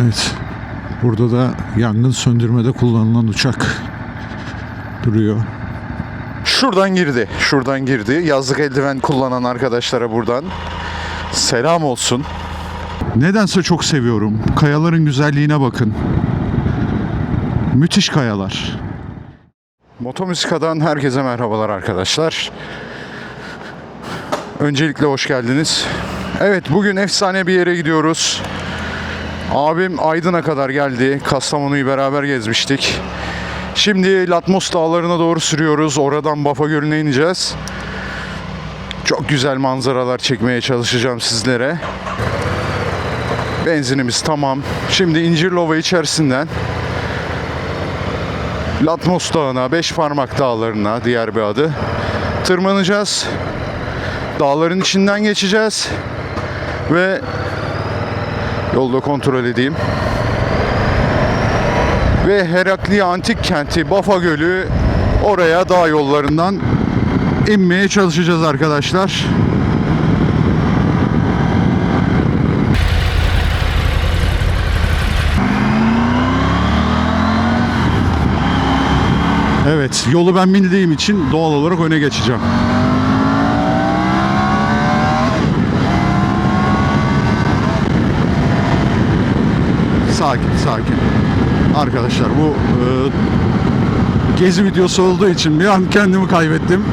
Evet. Burada da yangın söndürmede kullanılan uçak duruyor. Şuradan girdi. Şuradan girdi. Yazlık eldiven kullanan arkadaşlara buradan selam olsun. Nedense çok seviyorum. Kayaların güzelliğine bakın. Müthiş kayalar. Motomusika'dan herkese merhabalar arkadaşlar. Öncelikle hoş geldiniz. Evet, bugün efsane bir yere gidiyoruz. Abim Aydın'a kadar geldi. Kastamonu'yu beraber gezmiştik. Şimdi Latmos Dağları'na doğru sürüyoruz. Oradan Bafa Gölü'ne ineceğiz. Çok güzel manzaralar çekmeye çalışacağım sizlere. Benzinimiz tamam. Şimdi İncirlova içerisinden Latmos Dağı'na, Beşparmak Dağları'na, diğer bir adı, tırmanacağız. Dağların içinden geçeceğiz. Ve yolda kontrol edeyim. Ve Herakliya Antik Kenti, Bafa Gölü, oraya dağ yollarından inmeye çalışacağız arkadaşlar. Evet, yolu ben bildiğim için doğal olarak öne geçeceğim. Sakin, sakin. Arkadaşlar bu gezi videosu olduğu için bir an kendimi kaybettim.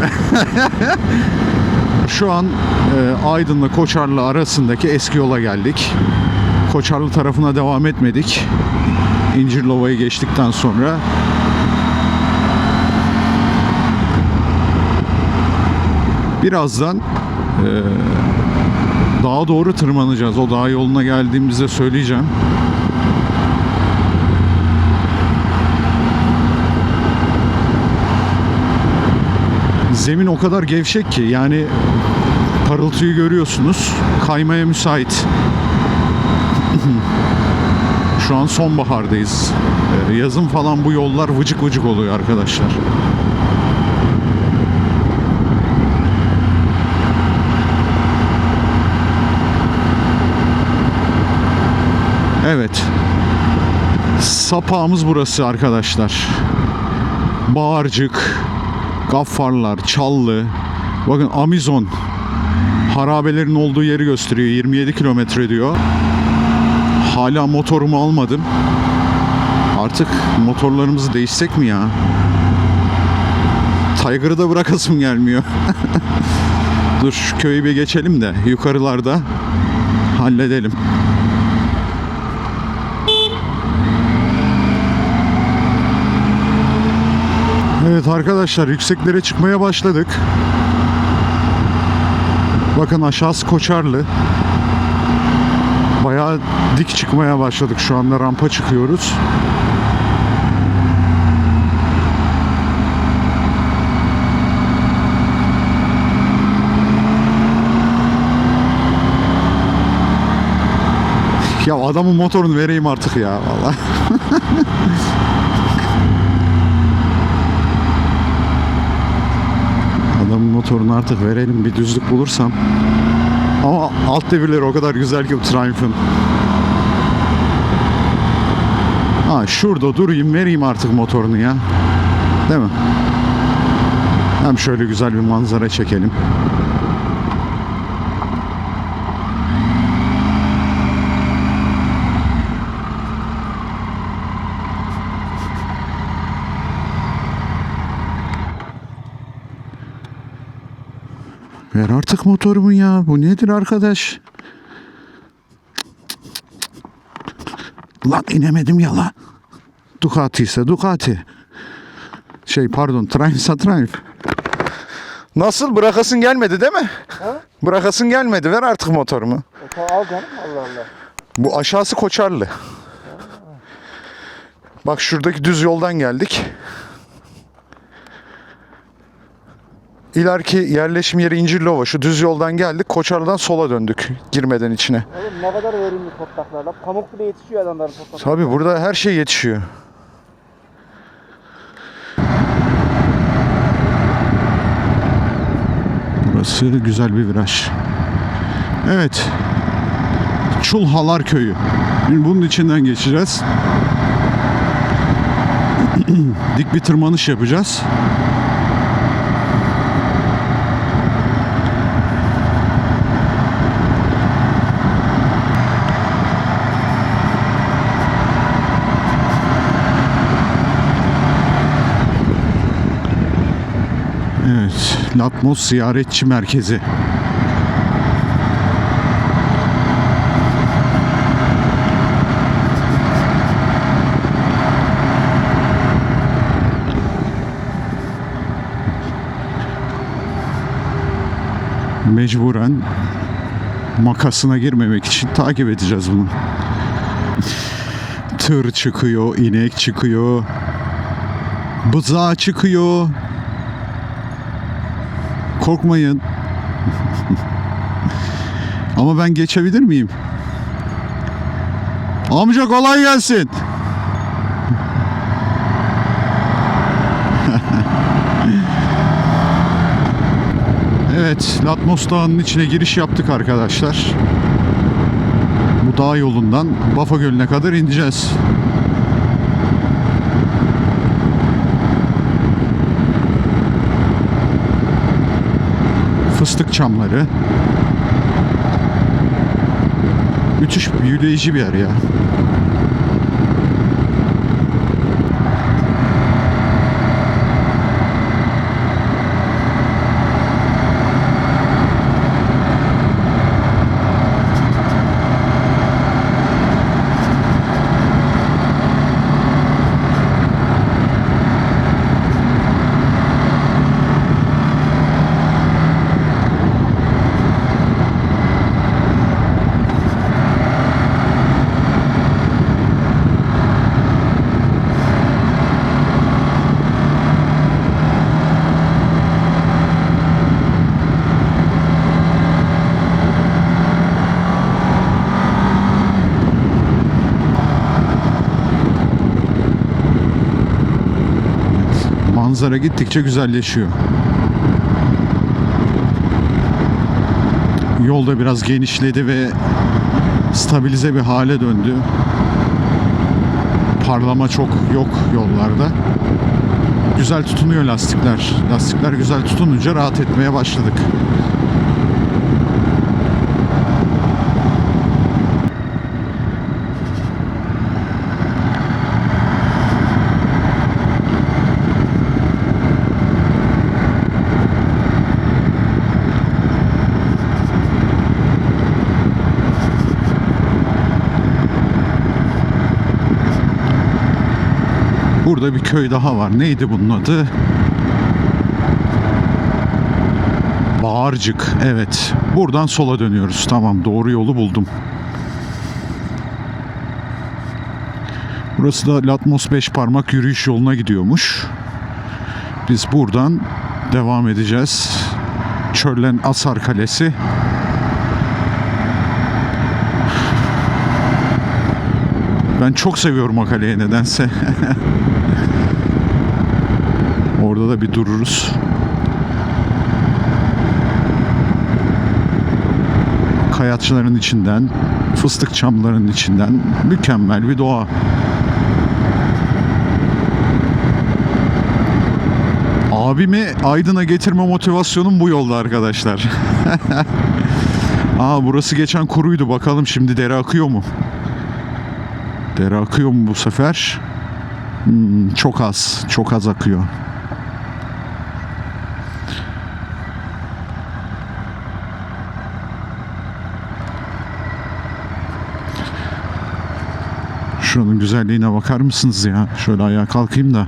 Şu an Aydın'la Koçarlı arasındaki eski yola geldik. Koçarlı tarafına devam etmedik. İncirlova'yı geçtikten sonra. Birazdan dağa doğru tırmanacağız. O dağ yoluna geldiğimizde söyleyeceğim. Zemin o kadar gevşek ki, yani parıltıyı görüyorsunuz. Kaymaya müsait. Şu an sonbahardayız. Yazın falan bu yollar vıcık vıcık oluyor arkadaşlar. Evet. Sapağımız burası arkadaşlar. Bağırcık, Gaffarlar, Çallı. Bakın Amizon harabelerin olduğu yeri gösteriyor. 27 kilometre diyor. Hala motorumu almadım. Artık motorlarımızı değişsek mi ya? Tiger'ı da bırakasım gelmiyor. Dur şu köyü bir geçelim de yukarılarda halledelim. Evet arkadaşlar, yükseklere çıkmaya başladık. Bakın aşağısı Koçarlı. Bayağı dik çıkmaya başladık. Şu anda rampa çıkıyoruz. Ya adamın motorunu vereyim artık ya vallahi. Adamın motorunu artık verelim, bir düzlük bulursam. Ama alt devirleri o kadar güzel ki bu Triumph'ın. Ha, şurada durayım, vereyim artık motorunu ya. Değil mi? Hem şöyle güzel bir manzara çekelim. Ver artık motorumu ya. Bu nedir arkadaş? Lan inemedim ya la. Ducati ise Ducati. Pardon, Triumph ise Triumph. Nasıl? Bırakasın gelmedi değil mi? Ha? Bırakasın gelmedi. Ver artık motorumu. Al canım, Allah Allah. Bu aşağısı Koçarlı. Bak şuradaki düz yoldan geldik. İleriki yerleşim yeri İncirlova. Şu düz yoldan geldik. Koçarlı'dan sola döndük. Girmeden içine. Oğlum ne kadar verimli topraklarla. Pamuk bile yetişiyor adamların topraklarına. Tabii burada her şey yetişiyor. Burası güzel bir viraj. Evet. Çulhalar Köyü. Şimdi bunun içinden geçeceğiz. Dik bir tırmanış yapacağız. Evet, Latmos Ziyaretçi Merkezi. Mecburen makasına girmemek için takip edeceğiz bunu. Tır çıkıyor, inek çıkıyor, bızağı çıkıyor. Korkmayın. Ama ben geçebilir miyim? Amca kolay gelsin. Evet, Latmos Dağı'nın içine giriş yaptık arkadaşlar. Bu dağ yolundan Bafa Gölü'ne kadar ineceğiz. Fıstık çamları. Müthiş büyüleyici bir yer ya. Manzara gittikçe güzelleşiyor. Yolda biraz genişledi ve stabilize bir hale döndü. Parlama çok yok yollarda. Güzel tutunuyor lastikler. Lastikler güzel tutununca rahat etmeye başladık. Burada bir köy daha var. Neydi bunun adı? Bağırcık. Evet. Buradan sola dönüyoruz. Tamam, doğru yolu buldum. Burası da Latmos Beşparmak yürüyüş yoluna gidiyormuş. Biz buradan devam edeceğiz. Çöllen Asar Kalesi. Ben çok seviyorum o kaleyi nedense. Orada da bir dururuz. Kayaçların içinden, fıstık çamlarının içinden mükemmel bir doğa. Abimi Aydın'a getirme motivasyonum bu yolda arkadaşlar. Burası geçen kuruydu. Bakalım şimdi dere akıyor mu? Dere akıyor mu bu sefer? Çok az. Çok az akıyor. Şuranın güzelliğine bakar mısınız ya? Şöyle ayağa kalkayım da.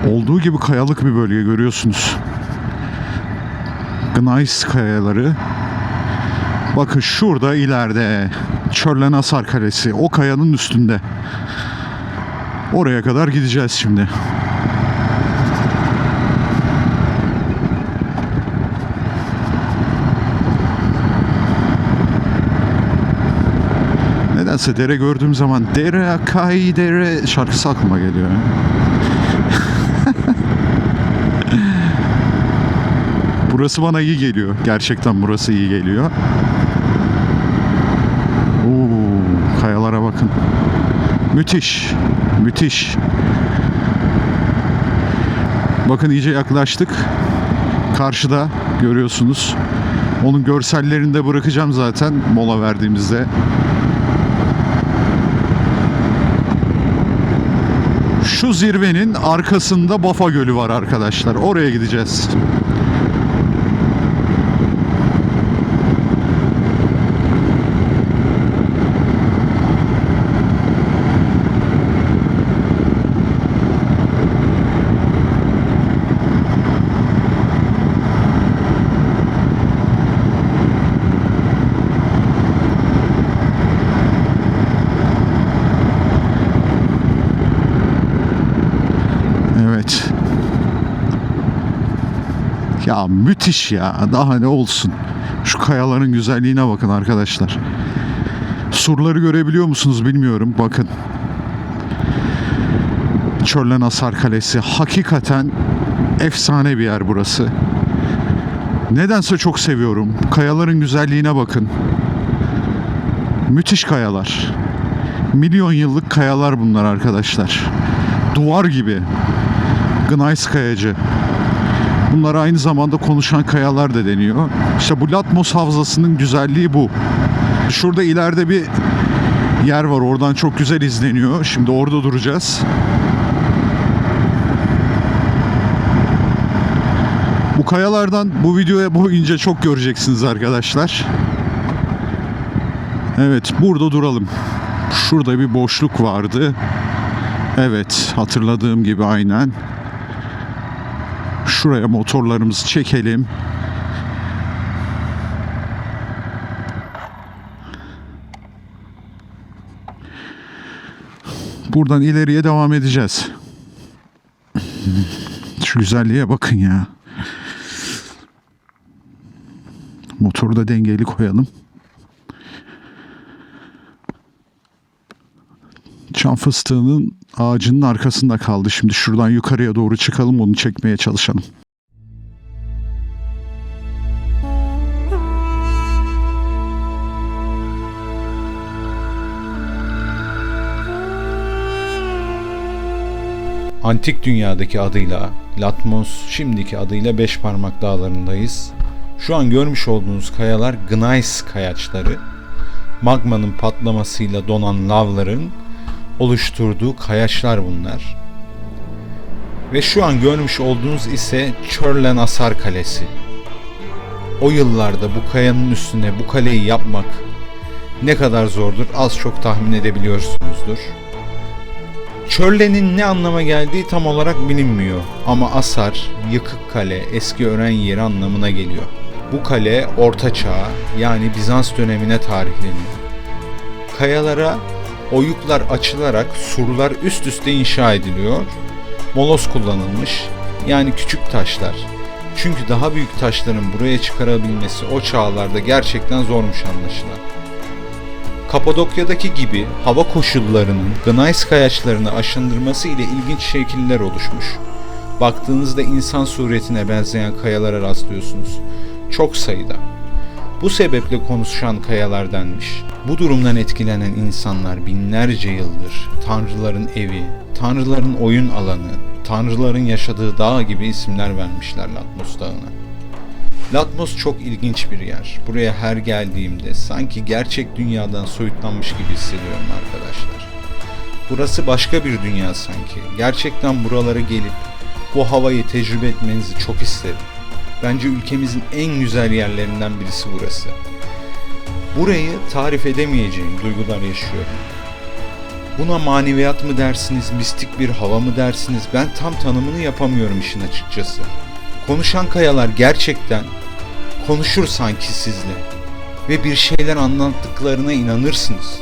Olduğu gibi kayalık bir bölge görüyorsunuz. Gneiss kayaları. Bakın şurada ileride Çöllen Asar Kalesi. O kayanın üstünde. Oraya kadar gideceğiz şimdi. Nedense dere gördüğüm zaman dere akay dere şarkısı aklıma geliyor. Burası bana iyi geliyor. Gerçekten burası iyi geliyor. Oo, kayalara bakın. Müthiş. Müthiş. Bakın iyice yaklaştık. Karşıda görüyorsunuz. Onun görsellerini de bırakacağım zaten mola verdiğimizde. Şu zirvenin arkasında Bafa Gölü var arkadaşlar. Oraya gideceğiz. Evet. Ya müthiş ya. Daha ne olsun. Şu kayaların güzelliğine bakın arkadaşlar. Surları görebiliyor musunuz bilmiyorum. Bakın. Çöllenasar Kalesi. Hakikaten efsane bir yer burası. Nedense çok seviyorum. Kayaların güzelliğine bakın. Müthiş kayalar. Milyon yıllık kayalar bunlar arkadaşlar. Duvar gibi. Gneiss kayacı. Bunlara aynı zamanda konuşan kayalar da deniyor. İşte bu Latmos Havzası'nın güzelliği bu. Şurada ileride bir yer var. Oradan çok güzel izleniyor. Şimdi orada duracağız. Bu kayalardan bu videoya boyunca çok göreceksiniz arkadaşlar. Evet, burada duralım. Şurada bir boşluk vardı. Evet, hatırladığım gibi aynen. Şuraya motorlarımızı çekelim. Buradan ileriye devam edeceğiz. Şu güzelliğe bakın ya. Motoru da dengeli koyalım. Çam fıstığının ağacının arkasında kaldı. Şimdi şuradan yukarıya doğru çıkalım, onu çekmeye çalışalım. Antik dünyadaki adıyla Latmos, şimdiki adıyla Beşparmak Dağları'ndayız. Şu an görmüş olduğunuz kayalar Gneiss kayaçları. Magmanın patlamasıyla donan lavların oluşturduğu kayaçlar bunlar. Ve şu an görmüş olduğunuz ise Çöllenasar Kalesi. O yıllarda bu kayanın üstüne bu kaleyi yapmak ne kadar zordur az çok tahmin edebiliyorsunuzdur. Çöllenin ne anlama geldiği tam olarak bilinmiyor ama Asar, yıkık kale, eski öğren yeri anlamına geliyor. Bu kale Orta Çağ yani Bizans dönemine tarihleniyor. Kayalara oyuklar açılarak surlar üst üste inşa ediliyor. Molos kullanılmış yani küçük taşlar. Çünkü daha büyük taşların buraya çıkarabilmesi o çağlarda gerçekten zormuş anlaşılan. Kapadokya'daki gibi hava koşullarının Gneiss kayaçlarını aşındırması ile ilginç şekiller oluşmuş. Baktığınızda insan suretine benzeyen kayalara rastlıyorsunuz. Çok sayıda. Bu sebeple konuşan kayalar denmiş. Bu durumdan etkilenen insanlar binlerce yıldır tanrıların evi, tanrıların oyun alanı, tanrıların yaşadığı dağ gibi isimler vermişler Latmos Dağı'na. Latmos çok ilginç bir yer. Buraya her geldiğimde sanki gerçek dünyadan soyutlanmış gibi hissediyorum arkadaşlar. Burası başka bir dünya sanki. Gerçekten buralara gelip bu havayı tecrübe etmenizi çok isterim. Bence ülkemizin en güzel yerlerinden birisi burası. Burayı tarif edemeyeceğim duygular yaşıyorum. Buna maneviyat mı dersiniz, mistik bir hava mı dersiniz? Ben tam tanımını yapamıyorum işin açıkçası. Konuşan kayalar gerçekten konuşur sanki sizle ve bir şeyler anlattıklarına inanırsınız.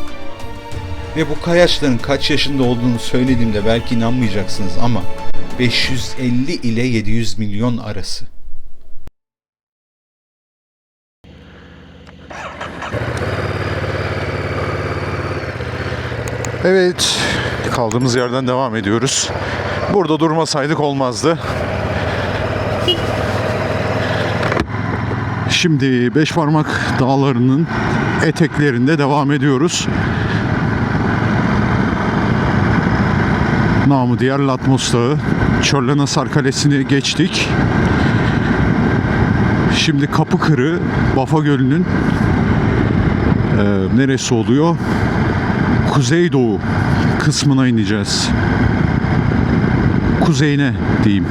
Ve bu kayaçların kaç yaşında olduğunu söylediğimde belki inanmayacaksınız ama 550 ile 700 milyon arası. Evet, kaldığımız yerden devam ediyoruz. Burada durmasaydık olmazdı. Şimdi Beşparmak Dağları'nın eteklerinde devam ediyoruz. Namı diğer Latmos Dağı. Çorlanasar Kalesi'ni geçtik. Şimdi Kapıkırı, Bafa Gölü'nün neresi oluyor? Kuzeydoğu kısmına ineceğiz. Kuzeyine diyeyim.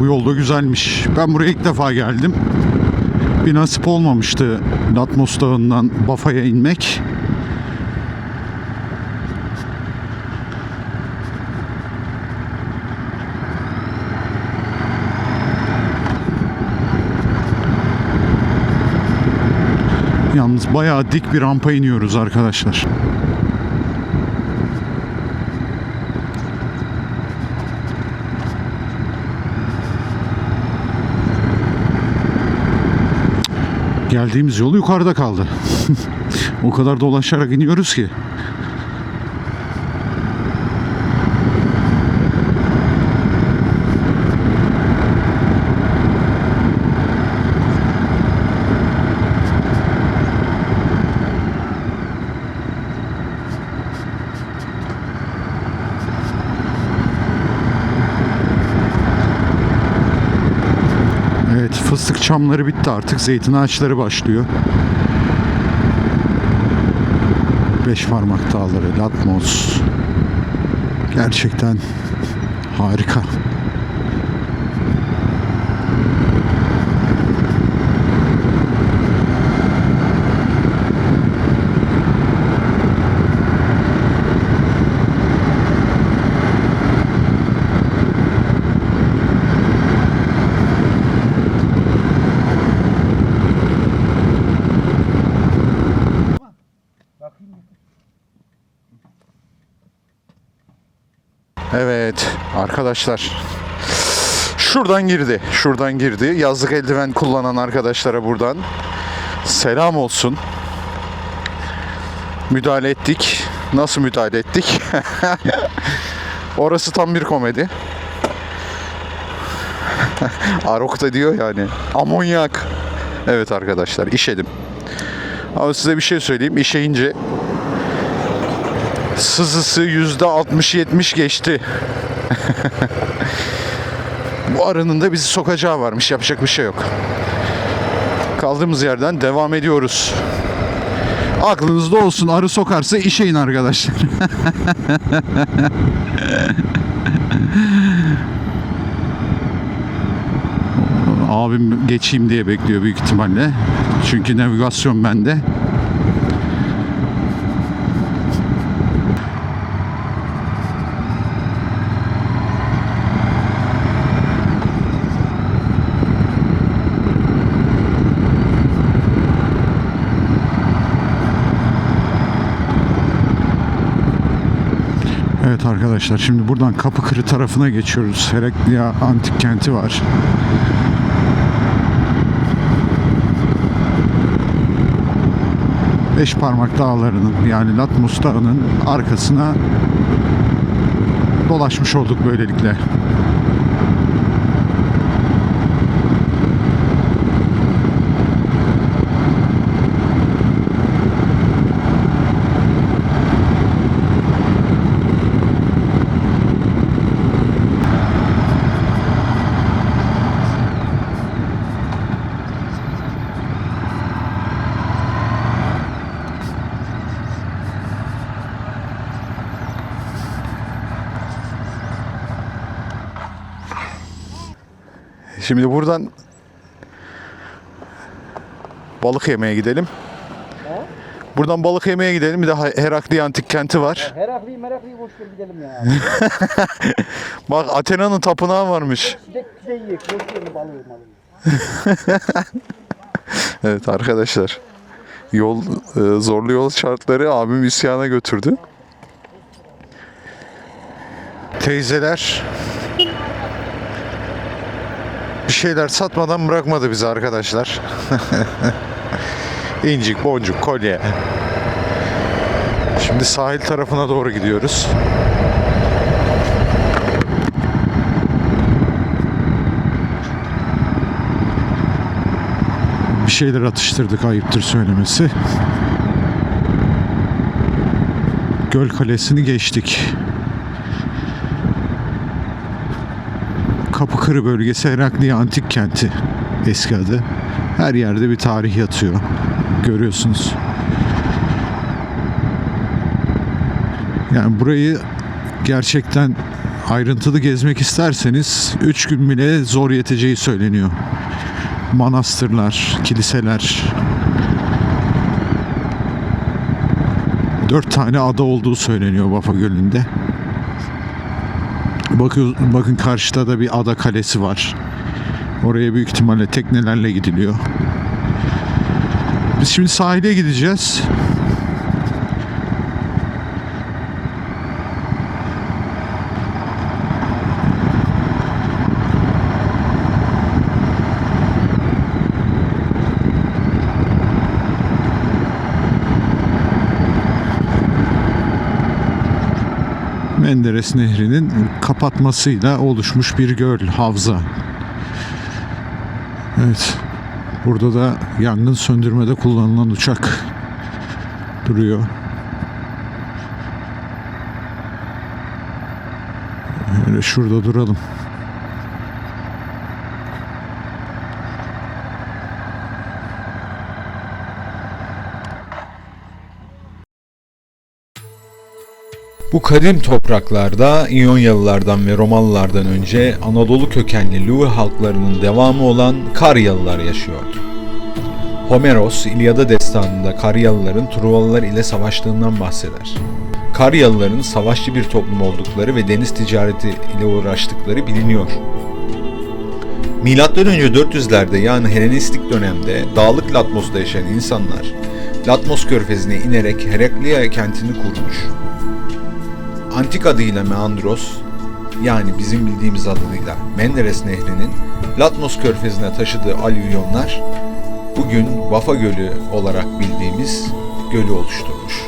Bu yolda güzelmiş. Ben buraya ilk defa geldim. Bir nasip olmamıştı Latmos Dağı'ndan Bafa'ya inmek. Yalnız bayağı dik bir rampa iniyoruz arkadaşlar. Geldiğimiz yol yukarıda kaldı. O kadar dolaşarak iniyoruz ki. Evet, fıstık çamları bitti artık. Zeytin ağaçları başlıyor. Beşparmak Dağları, Latmos. Gerçekten harika. Evet arkadaşlar. Şuradan girdi. Şuradan girdi. Yazlık eldiven kullanan arkadaşlara buradan selam olsun. Müdahale ettik. Nasıl müdahale ettik? Orası tam bir komedi. Arok da diyor yani. Amonyak. Evet arkadaşlar, işedim. Ama size bir şey söyleyeyim. İşeyince sızısı %60-70 geçti. Bu arının da bizi sokacağı varmış. Yapacak bir şey yok. Kaldığımız yerden devam ediyoruz. Aklınızda olsun, arı sokarsa işeyin arkadaşlar. Abim geçeyim diye bekliyor büyük ihtimalle. Çünkü navigasyon bende. Evet arkadaşlar, şimdi buradan Kapıkırı tarafına geçiyoruz. Heraklia Antik Kenti var. Beşparmak Dağları'nın, yani Latmos Dağı'nın arkasına dolaşmış olduk böylelikle. Şimdi buradan balık yemeye gidelim. Buradan balık yemeye gidelim. Bir de Herakli Antik Kenti var. Herakli'yi boş ver gidelim ya. Bak, Athena'nın tapınağı varmış. Pide yiyek, boş ver balığı. Evet arkadaşlar. Zorlu yol şartları abim isyana götürdü. Teyzeler bir şeyler satmadan bırakmadı bizi arkadaşlar. İncik, boncuk, kolye. Şimdi sahil tarafına doğru gidiyoruz. Bir şeyler atıştırdık, ayıptır söylemesi. Göl Kalesi'ni geçtik. Kapıkırı bölgesi Herakliya Antik Kenti eski adı. Her yerde bir tarih yatıyor. Görüyorsunuz. Yani burayı gerçekten ayrıntılı gezmek isterseniz 3 gün bile zor yeteceği söyleniyor. Manastırlar, kiliseler. 4 tane ada olduğu söyleniyor Vafa Gölü'nde. Bakın karşıda da bir ada kalesi var. Oraya büyük ihtimalle teknelerle gidiliyor. Biz şimdi sahile gideceğiz. Menderes Nehri'nin kapatmasıyla oluşmuş bir göl, havza. Evet. Burada da yangın söndürmede kullanılan uçak duruyor. Öyle şurada duralım. Bu kadim topraklarda İyonyalılardan ve Romalılardan önce Anadolu kökenli Luvi halklarının devamı olan Karyalılar yaşıyordu. Homeros, İlyada destanında Karyalıların Truvalılar ile savaştığından bahseder. Karyalıların savaşçı bir toplum oldukları ve deniz ticareti ile uğraştıkları biliniyor. Milattan önce 400'lerde yani Helenistik dönemde dağlık Latmos'ta yaşayan insanlar Latmos körfezine inerek Herakliya kentini kurmuş. Antik adıyla Meandros, yani bizim bildiğimiz adıyla Menderes Nehri'nin Latmos körfezine taşıdığı alüvyonlar bugün Vafa Gölü olarak bildiğimiz gölü oluşturmuş.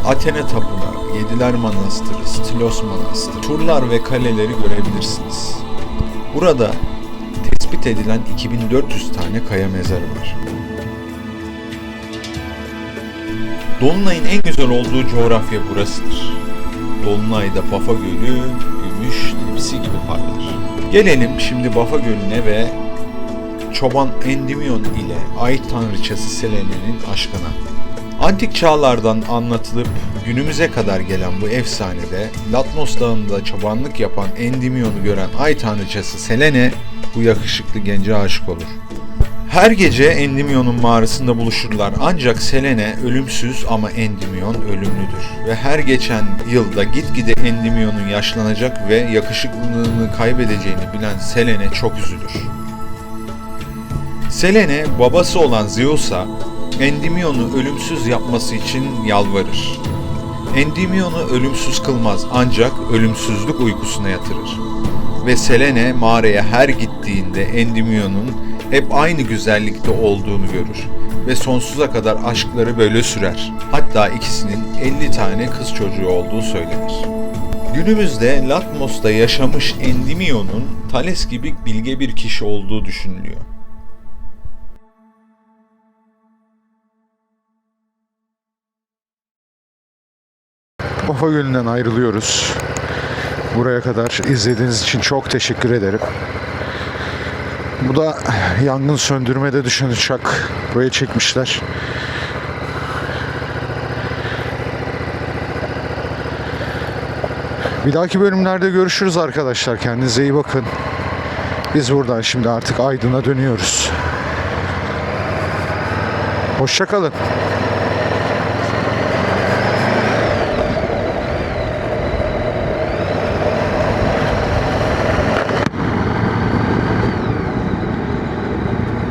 Athena Tapınağı, Yediler Manastırı, Stilos Manastırı, turlar ve kaleleri görebilirsiniz. Burada tespit edilen 2400 tane kaya mezarı var. Dolunay'ın en güzel olduğu coğrafya burasıdır. Dolunay'da Vafa Gölü gümüş tepsi gibi parlar. Gelelim şimdi Vafa Gölü'ne ve çoban Endymion ile ay tanrıçası Selene'nin aşkına. Antik çağlardan anlatılıp günümüze kadar gelen bu efsanede Latmos Dağı'nda çobanlık yapan Endymion'u gören ay tanrıçası Selene bu yakışıklı gence aşık olur. Her gece Endymion'un mağarasında buluşurlar ancak Selene ölümsüz ama Endymion ölümlüdür. Ve her geçen yılda gitgide Endymion'un yaşlanacak ve yakışıklılığını kaybedeceğini bilen Selene çok üzülür. Selene babası olan Zeus'a Endymion'u ölümsüz yapması için yalvarır. Endymion'u ölümsüz kılmaz ancak ölümsüzlük uykusuna yatırır. Ve Selene mağaraya her gittiğinde Endymion'un hep aynı güzellikte olduğunu görür ve sonsuza kadar aşkları böyle sürer. Hatta ikisinin 50 tane kız çocuğu olduğu söylenir. Günümüzde Latmos'ta yaşamış Endymion'un Thales gibi bilge bir kişi olduğu düşünülüyor. Vafa Gölü'nden ayrılıyoruz. Buraya kadar izlediğiniz için çok teşekkür ederim. Bu da yangın söndürmede düşen uçak. Buraya çekmişler. Bir dahaki bölümlerde görüşürüz arkadaşlar. Kendinize iyi bakın. Biz buradan şimdi artık Aydın'a dönüyoruz. Hoşça kalın.